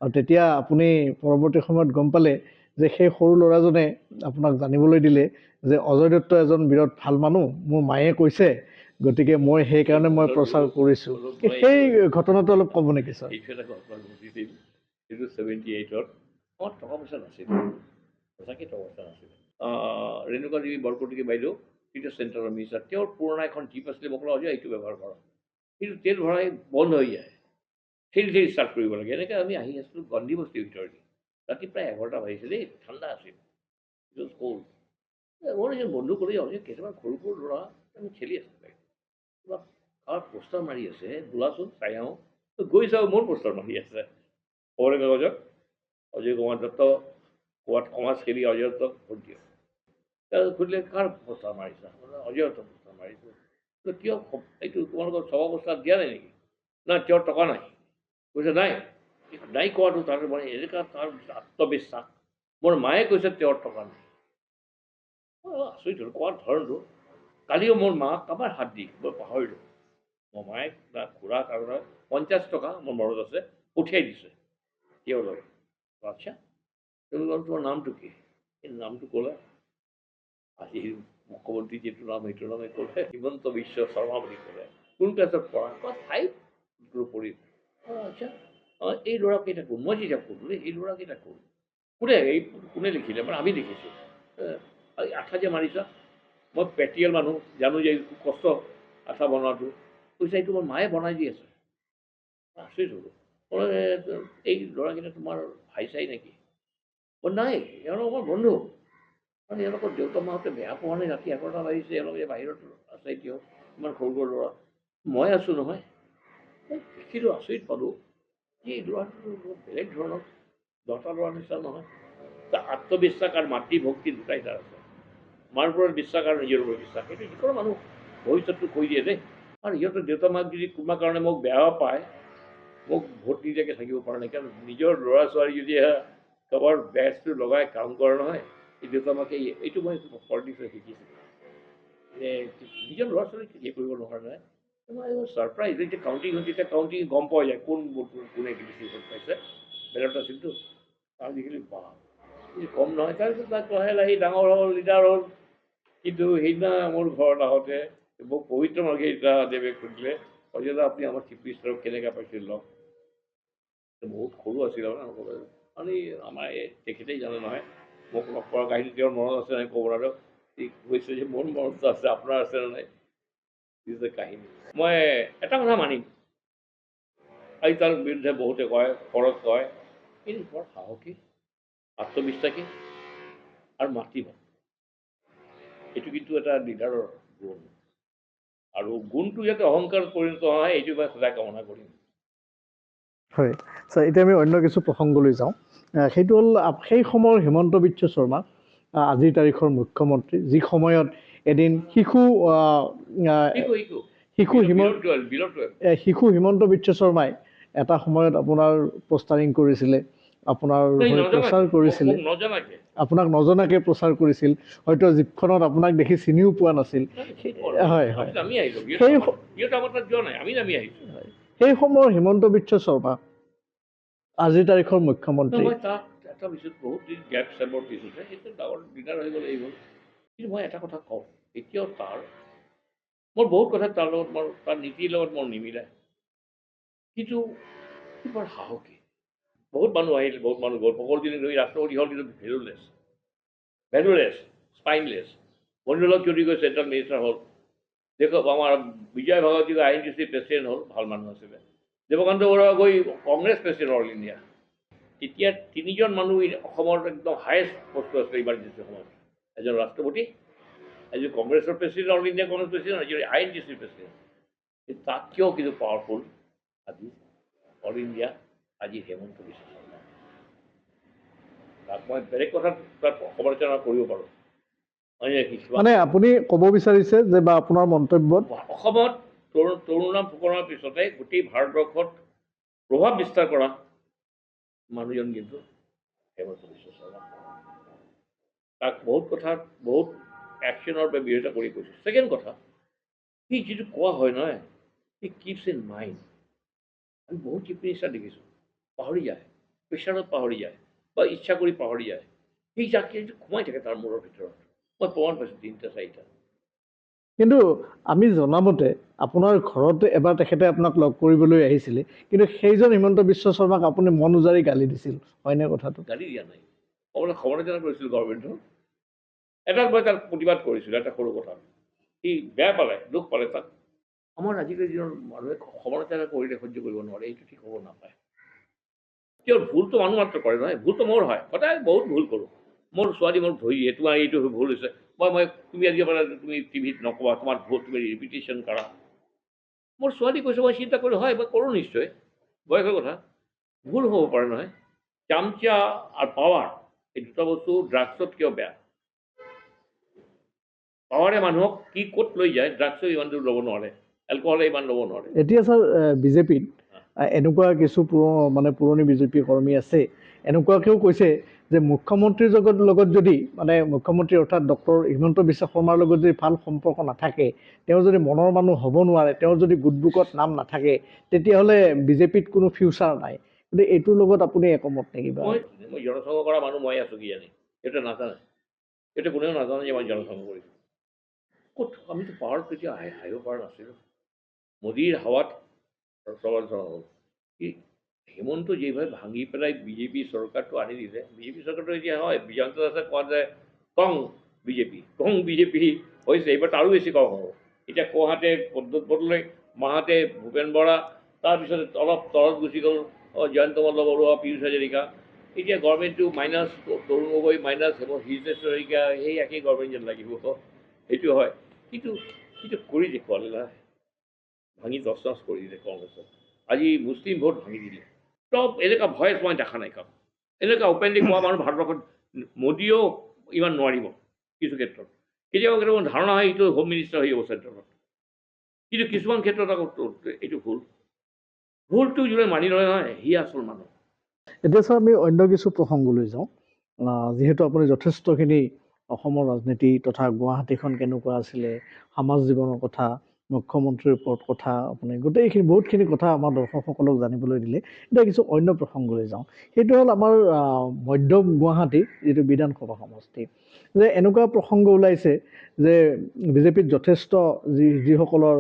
আৰু তেতিয়া আপুনি পৰৱৰ্তী সময়ত গম পালে যে সেই সৰু ল'ৰাজনে আপোনাক জানিবলৈ দিলে যে অজয় দত্ত এজন বিৰাট ভাল মানুহ, মোৰ মায়ে কৈছে, গতিকে মই সেইকাৰণে মই প্ৰচাৰ কৰিছোঁ। সেই ঘটনাটো অলপ ক'ব নেকি ছাৰ? এইটো এটা ঘটনা ঘটিছিল, এইটো 78ত। আমাৰ টকা পয়সা নাছিল, সঁচাকৈ টকা পয়সা নাছিল। ৰেণুকা দেৱী বৰকটকী বাইদেউ তেতিয়া চেণ্ট্ৰেলৰ মিনিষ্টাৰ, তেওঁৰ পুৰণা এখন জীপ আছিলে, মোক অজয় এইটো ব্যৱহাৰ কৰা, কিন্তু তেল ভৰাই বন্ধ হৈ যায়, ঠেলি ষ্টাৰ্ট কৰিব লাগে। এনেকৈ আমি আহি আছিলোঁ গন্ধি বস্তিৰ ভিতৰেদি, ৰাতি প্ৰায় 11টা বাজিছে দেই, ঠাণ্ডা আছিল, কল্ড। মোৰ এজন বন্ধু কৰি অজয় কেইটামান সৰু সৰু ল'ৰা আমি খেলি আছোঁ, কিবা কাৰোবাৰ পোষ্টাৰ মাৰি আছে, বোলাচোন চাই আহোঁ। গৈ চাওঁ মোৰ পোষ্টাৰ মাৰি আছে, খবৰে কাগজত অজয় কুমাৰ দত্ত ক'ৰবাত সমাজসেৱী অজয় দত্তক ভোট দিয়ক। সুধিলে কাৰ পোষ্টাৰ মাৰিছা? অজয় দত্তৰ পোষ্টাৰ মাৰিছোঁ। কিয় এইটো তোমালোকৰ সভা পোষ্টাৰ দিয়া নাই নেকি? নাই, তেওঁৰ টকা নাই। কৈছে নাই, নাই কোৱাটো তাৰ মানে এনেকুৱা তাৰ আত্মবিশ্বাস। মোৰ মায়ে কৈছে তেওঁৰ টকা নাই। আচৰিত হ'ল কোৱাৰ ধৰণটো। কালিও মোৰ মাক কাৰোবাৰ হাত দি, মই পাহৰিলোঁ, মোৰ মায়ে খুৰা কাৰোবাৰ 50 টকা মোৰ মনত আছে পঠিয়াই দিছে তেওঁলৈ। আচ্ছা, তোমাৰ নামটো কি? এই নামটো ক'লে, আজি মুখ্যমন্ত্ৰী যিটো নাম সেইটো নামে ক'লে, হিমন্ত বিশ্ব শৰ্মা বুলি ক'লে। কোন ক্লাছত পঢ়া? ক্লাছ 5 পঢ়ি। আচ্ছা, এই ল'ৰাকেইটা কোন? মই যেতিয়া ক'লোঁ এই ল'ৰাকেইটা কোন? কোনে লিখিলে? মানে আমি লিখিছোঁ। আঠা যে মাৰিছা, মই প্ৰেক্টিকেল মানুহ, জানো যে খুব কষ্ট আঠা বনোৱাটো। কৈছে এইটো মোৰ মায়ে বনাই দি আছে। আচৰিত হ'লোঁ। এই ল'ৰাকেইটা তোমাৰ ভাই চাই নেকি? নাই, এওঁলোক আমাৰ বন্ধু। মানে এওঁলোকৰ দেউতা মাহঁতে বেয়া পোৱা নাই, ৰাতি 11টা বাজিছে, এওঁলোকে বাহিৰত আছে এতিয়াও, ইমান সৰু সৰু ল'ৰা। মই আছোঁ নহয়। দেখিলোঁ, আচৰিত পালোঁ এই ল'ৰাটো বেলেগ ধৰণৰ 10টা ল'ৰা নিচিনা নহয়। তাৰ আত্মবিশ্বাস আৰু মাতৃভক্তি দুটাই তাৰ আছে। মাৰ ওপৰত বিশ্বাস আৰু নিজৰ ওপৰত বিশ্বাস, সেইটো যিকোনো মানুহ ভৱিষ্যতটো কৈ দিয়ে দেই। আৰু সিহঁতৰ দেউতা মাক যদি কোনোবা কাৰণে মোক বেয়া পায়, মোক ভোট নিদিয়াকৈ থাকিব পৰা নাই, কাৰণ নিজৰ ল'ৰা ছোৱালী যদি কাৰোবাৰ বেজটো লগাই কাম কৰে নহয়, এই দেউতা মাকে এইটো মই পলিটিক্সত শিকিছিলোঁ যে নিজৰ ল'ৰা ছোৱালীক ইয়ে কৰিব নোৱাৰে নহয়। মই ছাৰপ্ৰাইজ এতিয়া কাউণ্টিং গম পোৱা যায় কোন কোনে বেছি ভোট পাইছে, বেলেগত আছিলতো। আজিকালি কম নহয়। তাৰপিছত তাক লাহে লাহে ডাঙৰ হ'ল, লিডাৰ হ'ল। কিন্তু সেইদিনা মোৰ ঘৰত আহোঁতে মোক পবিত্ৰ মাৰ্ঘেৰিটা দেৱে সুধিলে, অজয় দা আপুনি আমাৰ চিফ মিনিষ্টাৰক কেনেকৈ পাইছিল লগ? বহুত সৰু আছিল মানে আমাৰ তেখেতেই জানে নহয়, মোক লগ কৰা কাহিনী তেওঁৰ মনত আছে নাই ক'ব নোৱাৰোঁ। কৈছে যে মোৰ মনত আছে, আপোনাৰ আছে নে নাই কাহিনী। মই এটা কথা মানিম, আজি তাৰ বিৰুদ্ধে বহুতে কয়, ঘৰত কয়, কিন্তু বৰ সাহসী, আত্মবিশ্বাসী আৰু মাতৃভক্তি, এইটো কিন্তু এটা লিডাৰৰ গুণ। আৰু গুণটো যাতে অহংকাৰত পৰিণত হয়, এইটো মই সদায় কামনা কৰিম। হয় ছাৰ, এতিয়া আমি অন্য কিছু প্ৰসংগলৈ যাওঁ। সেইটো হ'ল সেই সময়ৰ হিমন্ত বিশ্ব শৰ্মা, আজিৰ তাৰিখৰ মুখ্যমন্ত্ৰী, যি সময়ত এদিন শিশু হিমন্ত বিশ্ব শৰ্মাই এটা সময়ত আপোনাৰ পোষ্টাৰিং কৰিছিলে, আপোনাৰ হৈ প্ৰচাৰ কৰিছিলে, আপোনাক নজনাকৈ প্ৰচাৰ কৰিছিল, হয়তো জীপখনত আপোনাক দেখি চিনিও পোৱা নাছিল। হয় হয়, সেই সময়ৰ হিমন্ত বিশ্ব শৰ্মা আজিৰ তাৰিখৰ মুখ্যমন্ত্ৰী। মই তাক এটা বিশেষ বহুত দিন গেপ চেপৰ পিছতে সেইটো ডাঙৰ লিডাৰ হৈ গ'ল, এইবোৰ। কিন্তু মই এটা কথা কওঁ, এতিয়াও মোৰ বহুত কথা তাৰ লগত তাৰ নীতিৰ লগত মোৰ নিমিলে, কিন্তু সি বৰ সাহসী। বহুত মানুহ আহিল, বহুত মানুহ গ'ল, সকলো দিন ধৰি ৰাষ্ট্ৰপতি হ'ল, কিন্তু ভেলুলেছ, স্পাইনলেছ। মনিলাল চৌধুৰী গৈ চেণ্ট্ৰেল মিনিষ্টাৰ হ'ল। দেখক আমাৰ বিজয় ভাগৱতী INTC প্ৰেচিডেণ্ট হ'ল, ভাল মানুহ আছিলে। দেৱকান্ত বৰুৱা গৈ কংগ্ৰেছ প্ৰেচিডেণ্ট অল ইণ্ডিয়া। তেতিয়া 3জন মানুহ অসমৰ একদম হায়েষ্ট পষ্টটো আছিলে ইমাৰ্জেঞ্চি সময়ত, এজন ৰাষ্ট্ৰপতি, এজন কংগ্ৰেছৰ president, all India Congress president, এজন INTC প্ৰেচিডেণ্ট। তাতকৈও কিন্তু পাৱাৰফুল আজি অল ইণ্ডিয়া, আজি হেমন্ত বিশ্ব শৰ্মা। তাক মই বেলেগ কথাত তাক সমালোচনা কৰিব পাৰোঁ। মানে আপুনি ক'ব বিচাৰিছে যে, বা আপোনাৰ মন্তব্যত, অসমত তৰুণৰাম ফুকনৰ পিছতে গোটেই ভাৰতবৰ্ষত প্ৰভাৱ বিস্তাৰ কৰা মানুহজন কিন্তু হেমন্ত বিশ্ব শৰ্মা। তাক বহুত কথাত, বহুত একশ্যনৰ বাবে বিৰোধিতা কৰি কৈছে। ছেকেণ্ড কথা, সি যিটো কোৱা হয় নহয়, সি কিপছ ইন মাইণ্ড। আমি বহুত চিফ মিনিষ্টাৰ দেখিছোঁ, পাহৰি যায়, প্ৰেছাৰত পাহৰি যায়, বা ইচ্ছা কৰি পাহৰি যায়। সেই যাকে সোমাই থাকে তাৰ মূৰৰ ভিতৰত। মই প্ৰমাণ পাইছোঁ 3টা-4টা। কিন্তু আমি জনামতে আপোনাৰ ঘৰতে এবাৰ তেখেতে আপোনাক লগ কৰিবলৈ আহিছিলে, কিন্তু সেইজন হিমন্ত বিশ্ব শৰ্মাক আপুনি মন উজাৰি গালি দিছিল, হয়নে কথাটো? গালি দিয়া নাই, অকণমান সমালোচনা কৰিছিলোঁ গভৰ্ণমেণ্টৰ। এটাত মই তাক প্ৰতিবাদ কৰিছিলোঁ, এটা সৰু কথা। সি বেয়া পালে, দুখ পালে তাক। আমাৰ আজিকালি দিনৰ মানুহে সমালোচনা কৰিলে সহ্য কৰিব নোৱাৰে, এইটো ঠিক হ'ব নাপায়। কিয় ভুলটো মানুহ মাত্ৰ কৰে নহয়, ভুলটো মোৰ হয়, সদায় বহুত ভুল কৰোঁ। মোৰ ছোৱালী মোক ধৰি দিয়ে, তোমাৰ এইটো ভুল হৈছে, তুমি আজি তুমি টিভিত নক'বা, তোমাৰ ভুল, তুমি ৰিপিটেশ্যন কৰা। মোৰ ছোৱালী কৈছে, মই চিন্তা কৰোঁ, হয় মই কৰোঁ নিশ্চয়, বয়সৰ কথা, ভুল হ'ব পাৰে নহয়। চামচা আৰু পাৱাৰ, এই দুটা বস্তু ড্ৰাগছত কিয় বেয়া? পাৱাৰে মানুহক কি ক'ত লৈ যায়, ড্ৰাগছো ইমান দূৰ ল'ব নোৱাৰে, এলকহলে ইমান ল'ব নোৱাৰে। এতিয়া ছাৰ, বিজেপিত এনেকুৱা কিছু পুৰণি বিজেপি কৰ্মী আছে, এনেকুৱাকৈও কৈছে যে মুখ্যমন্ত্ৰীৰ লগত যদি মুখ্যমন্ত্ৰী অৰ্থাৎ ডক্টৰ হিমন্ত বিশ্ব শৰ্মাৰ লগত যদি ভাল সম্পৰ্ক নাথাকে, তেওঁ যদি মনৰ মানুহ হ'ব নোৱাৰে, তেওঁৰ যদি গুডবুকত নাম নাথাকে, তেতিয়াহ'লে বিজেপিত কোনো ফিউচাৰ নাই। কিন্তু এইটোৰ লগত আপুনি একমত নেকি? মই জনসংঘ কৰা মানুহ মই আছোঁ কিজানি, এইটো নাজানে, এইটো কোনেও নাজানে যে মই জনসংঘ কৰিছোঁ। ক'ত আমিতো পাৱাৰত কেতিয়া আহিব পৰা নাছিলোঁ। মোদীৰ হাৱাত প্ৰবঞ্চনা হ'ল। হিমন্ত যেইভাবে ভাঙি পেলাই বিজেপি চৰকাৰটো আনি দিলে, বিজেপি চৰকাৰটো এতিয়া হয়, বিজয়ন্ত দাসে কোৱা যায় কং বিজেপি হৈছে, এইবাৰ আৰু বেছি কং হ'ব। এতিয়া কোঁহাতে পদ্মত বদলৈ, মাহাতে ভূপেন বৰা, তাৰপিছত অলপ তলত গুচি গ'ল জয়ন্ত মল্ল বৰুৱা, পীয়ুষ হাজৰিকা। এতিয়া গভৰ্ণমেণ্টটো মাইনাছ তৰুণ গগৈ, মাইনাছ হিতেশ হাজৰিকা, সেই একেই গভৰ্ণমেণ্ট যেন লাগিব, সেইটো হয়। কিন্তু কৰি দেখুৱালে না, ভাঙি তছ নছ কৰি দিলে কংগ্ৰেছক। আজি মুছলিম ভোট ভাঙি দিলে, টপ এনেকুৱা ভয়েছ মই দেখা নাই কাম এনেকুৱা অপেনলি কোৱা মানুহ ভাৰতবৰ্ষত মোদীয়েও ইমান নোৱাৰিব কিছু ক্ষেত্ৰত কেতিয়াবা কেতিয়াবা ধাৰণা হয় এইটো হোম মিনিষ্টাৰ হৈ যাব চেণ্ট্ৰেলত কিন্তু কিছুমান ক্ষেত্ৰত আকৌ এইটো ভুলটো যোনে মানি লয় নহয় সি আচল মানুহ এতিয়া ছাৰ আমি অন্য কিছু প্ৰসংগলৈ যাওঁ যিহেতু আপুনি যথেষ্টখিনি অসমৰ ৰাজনীতি তথা গুৱাহাটীখন কেনেকুৱা আছিলে সমাজ জীৱনৰ কথা মুখ্যমন্ত্ৰীৰ ওপৰত কথা আপুনি গোটেইখিনি বহুতখিনি কথা আমাৰ দৰ্শকসকলক জানিবলৈ দিলে এতিয়া কিছু অন্য প্ৰসংগলৈ যাওঁ সেইটো হ'ল আমাৰ মধ্য গুৱাহাটী যিটো বিধানসভা সমষ্টি যে এনেকুৱা প্ৰসংগ ওলাইছে যে বিজেপিত যথেষ্ট যিসকলৰ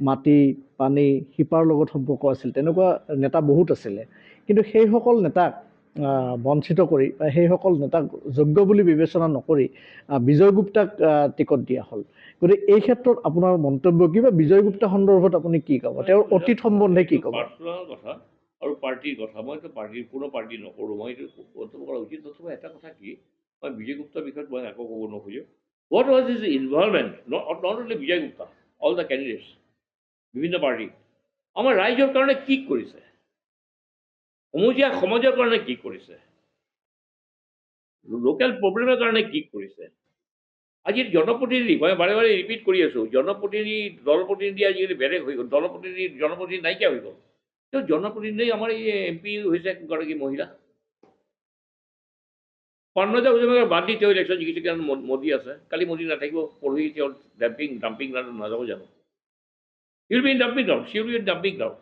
মাটি পানী শিপাৰ লগত সম্পৰ্ক আছিল তেনেকুৱা নেতা বহুত আছিলে কিন্তু সেইসকল নেতাক বঞ্চিত কৰি বা সেইসকল নেতাক যোগ্য বুলি বিবেচনা নকৰি বিজয় গুপ্তাক টিকট দিয়া হ'ল গতিকে এই ক্ষেত্ৰত আপোনাৰ মন্তব্য কি বা বিজয় গুপ্তা সন্দৰ্ভত আপুনি কি ক'ব তেওঁৰ অতীত সম্বন্ধে কি ক'ব পাৰ্চনেল কথা আৰু পাৰ্টিৰ কথা মইতো কোনো পাৰ্টি নকৰোঁ মই এইটো মন্তব্য কৰা উচিত নথবা এটা কথা কি মই বিজয় গুপ্তাৰ বিষয়ত মই একো ক'ব নোখোজোঁ what was is involvement not only Bijay Gupta all the candidates বিভিন্ন পাৰ্টি আমাৰ ৰাইজৰ কাৰণে কি কৰিছে সমজীয়া সমাজৰ কাৰণে কি কৰিছে লোকেল প্ৰব্লেমৰ কাৰণে কি কৰিছে আজি জনপ্ৰতিনিধি মই বাৰে বাৰে ৰিপিট কৰি আছোঁ জনপ্ৰতিনিধি দল প্ৰতিনিধি আজিকালি বেলেগ হৈ গ'ল জনপ্ৰতিনিধি নাইকিয়া হৈ গ'ল তেওঁ জনপ্ৰতিনিধি আমাৰ এই MP হৈছে এগৰাকী মহিলা পান্নজা ভুজবলৰ বাদ দি তেওঁ ইলেকশ্যন জিকিছে কাৰণ মোদী আছে কালি মোদী নাথাকিব পৰহি তেওঁ ডাম্পিং গ্ৰাউণ্ডত নাযাব জানো you'll be in dumping ground Seoul be in dumping ground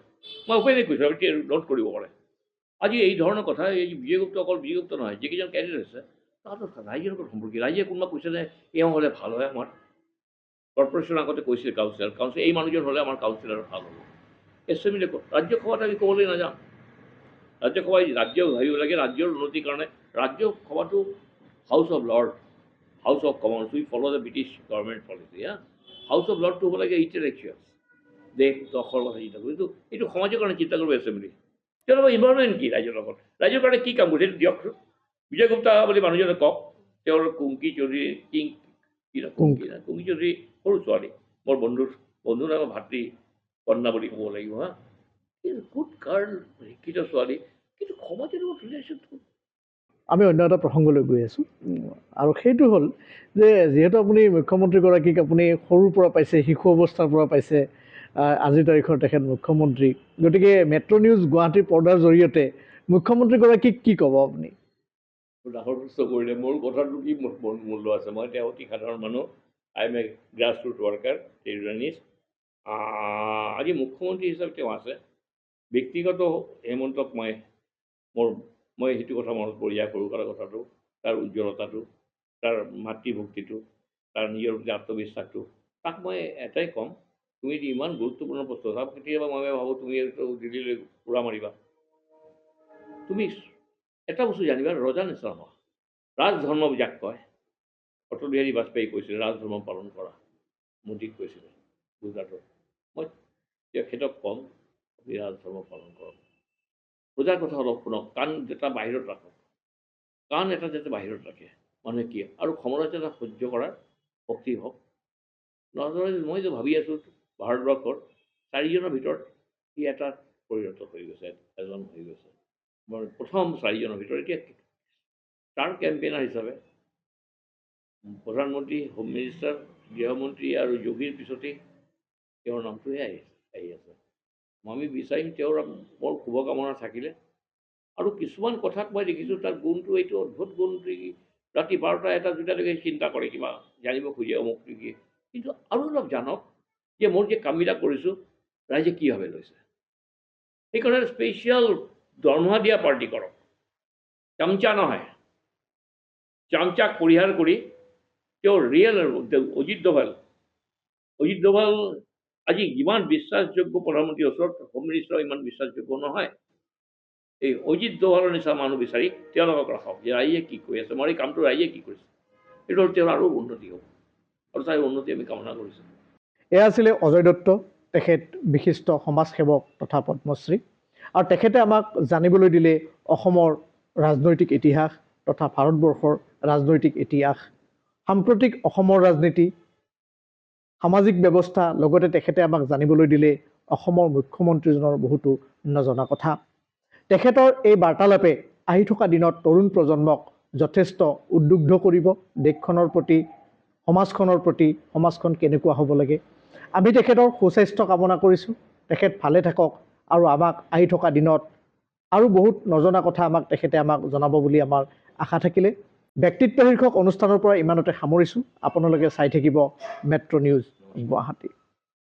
মই উপায় কৈছোঁ আৰু নোট কৰিব পাৰে আজি এই ধৰণৰ কথা এই বিজয় গুপ্ত অকল বিজয় গুপ্ত নহয় যিকেইজন কেণ্ডিডেট আছে তাহাঁতৰ ৰাইজৰ লগত সম্পৰ্কী ৰাইজে কোনোবা কৈছে যে এওঁ হ'লে ভাল হয় আমাৰ কৰ্পৰেশ্যন আগতে কৈছিল কাউন্সিলৰ এই মানুহজন হ'লে আমাৰ কাউন্সিলৰ ভাল হ'ব এছেম্বলি ৰাজ্যসভাত আমি ক'বলৈ নাযাওঁ ৰাজ্যসভাই ৰাজ্য ভাবিব লাগে ৰাজ্যৰ উন্নতিৰ কাৰণে ৰাজ্যসভাটো house of lord house of commons we follow' the British government policy house of লৰ্ডটো হ'ব লাগে ইণ্টেলেকচুৱেলছ দেশ দখৰ কথা চিন্তা কৰিব এইটো সমাজৰ কাৰণে চিন্তা কৰিব এছেম্বলি তেওঁলোকৰ ইনভলভমেণ্ট কি ৰাইজৰ লগত ৰাইজৰ কাৰণে কি কাম কৰিছে দিয়কচোন বিজয় গুপ্তা বুলি মানুহজনে কওক তেওঁৰ কুংকি চৌধুৰী কুংকি চৌধুৰী সৰু ছোৱালী মোৰ বন্ধু নাই মোৰ ভাতৃ কন্যা বুলি ক'ব লাগিব গুড গাৰ্ল শিক্ষিত ছোৱালী কিন্তু সমাজৰ লগত ৰিলেশ্যনটো আমি অন্য এটা প্ৰসংগলৈ গৈ আছোঁ আৰু সেইটো হ'ল যে যিহেতু আপুনি মুখ্যমন্ত্ৰীগৰাকীক আপুনি সৰুৰ পৰা পাইছে শিশু অৱস্থাৰ পৰা পাইছে আজিৰ তাৰিখৰ তেখেত মুখ্যমন্ত্ৰী গতিকে মেট্ৰ' নিউজ গুৱাহাটীৰ পৰ্দাৰ জৰিয়তে মুখ্যমন্ত্ৰীগৰাকীক কি ক'ব আপুনি ডাঙৰ প্ৰশ্ন কৰিলে মোৰ কথাটো কি মূল্য আছে মই এতিয়া অতি সাধাৰণ মানুহ I am a grass root worker টেৰিজনিষ্ট আজি মুখ্যমন্ত্ৰী হিচাপে তেওঁ আছে ব্যক্তিগত হেমন্তক মই সেইটো কথা মনত পৰি যায় সৰু কৰা কথাটো তাৰ উজ্জ্বলতাটো তাৰ মাতৃভক্তিটো তাৰ নিজৰ প্ৰতি আত্মবিশ্বাসটো তাক মই এটাই ক'ম তুমি ইমান গুৰুত্বপূৰ্ণ প্ৰশ্ন তাক কেতিয়াবা মই ভাবোঁ তুমি দিল্লীলৈ উৰা মাৰিবা তুমি এটা বস্তু জানিবা ৰজা নিচিনা হোৱা ৰাজধৰ্ম যাক কয় অটল বিহাৰী বাজপেয়ী কৈছিলে ৰাজধৰ্ম পালন কৰা মোদীক কৈছিলে গুজৰাটত মই তেখেতক ক'ম আপুনি ৰাজধৰ্ম পালন কৰক প্ৰজাৰ কথা অলপ শুনক কাণ এটা বাহিৰত ৰাখক কাণ এটা যাতে বাহিৰত ৰাখে মানুহে কি আৰু ক্ষমতা এটা সহ্য কৰাৰ শক্তি হওক মই যে ভাবি আছোঁ ভাৰতবৰ্ষৰ 4জনৰ ভিতৰত সি এটা পৰিণত হৈ গৈছে এজন হৈ গৈছে মই প্ৰথম 4জনৰ ভিতৰত এতিয়া ষ্টাৰ কেম্পেইনাৰ হিচাপে প্ৰধানমন্ত্ৰী হোম মিনিষ্টাৰ গৃহমন্ত্ৰী আৰু যোগীৰ পিছতেই তেওঁৰ নামটোহে আহি আছে আমি বিচাৰিম তেওঁৰ মোৰ শুভকামনা থাকিলে আৰু কিছুমান কথাত মই দেখিছোঁ তাৰ গুণটো এইটো অদ্ভুত গুণ ৰাতি 12টা 1টা 2টালৈকে চিন্তা কৰে কিবা জানিব খোজে অমুক কি কিন্তু আৰু অলপ জানক যে মোৰ যে কামবিলাক কৰিছোঁ ৰাইজে কি ভাবে লৈছে সেইকাৰণে স্পেচিয়েল দৰমহা দিয়া পাৰ্টি কৰক চামচা নহয় চামচাক পৰিহাৰ কৰি তেওঁ ৰিয়েল অজিত ডোভাল আজি ইমান বিশ্বাসযোগ্য প্ৰধানমন্ত্ৰীৰ ওচৰত হোম মিনিষ্টাৰ ইমান বিশ্বাসযোগ্য নহয় এই অজিত ডোভালৰ নিচিনা মানুহ বিচাৰি তেওঁলোকক ৰাখক যে ৰাইজে কি কৰি আছে মোৰ এই কামটো ৰাইজে কি কৰিছে এইটো তেওঁৰ আৰু উন্নতি হ'ব আৰু তাৰ উন্নতি আমি কামনা কৰিছোঁ এয়া আছিলে অজয় দত্ত তেখেত বিশিষ্ট সমাজসেৱক তথা পদ্মশ্ৰী আৰু তেখেতে আমাক জানিবলৈ দিলে অসমৰ ৰাজনৈতিক ইতিহাস তথা ভাৰতবৰ্ষৰ ৰাজনৈতিক ইতিহাস সাম্প্ৰতিক অসমৰ ৰাজনীতি সামাজিক ব্যৱস্থা লগতে তেখেতে আমাক জানিবলৈ দিলে অসমৰ মুখ্যমন্ত্ৰীজনৰ বহুতো নজনা কথা তেখেতৰ এই বাৰ্তালাপে আহি থকা দিনত তৰুণ প্ৰজন্মক যথেষ্ট উদ্বুদ্ধ কৰিব দেশখনৰ প্ৰতি, সমাজখনৰ প্ৰতি, সমাজখন কেনেকুৱা হ'ব লাগে। আমি তেখেতৰ সুস্বাস্থ্য কামনা কৰিছোঁ। তেখেত ভালে থাকক আৰু আমাক আহি থকা দিনত আৰু বহুত নজনা কথা তেখেতে আমাক জনাব বুলি আমাৰ আশা থাকিলে। ব্যক্তিত্ব শীৰ্ষক অনুষ্ঠানৰ পৰা ইমানতে সামৰিছোঁ। আপোনালোকে চাই থাকিব মেট্ৰ' নিউজ গুৱাহাটী।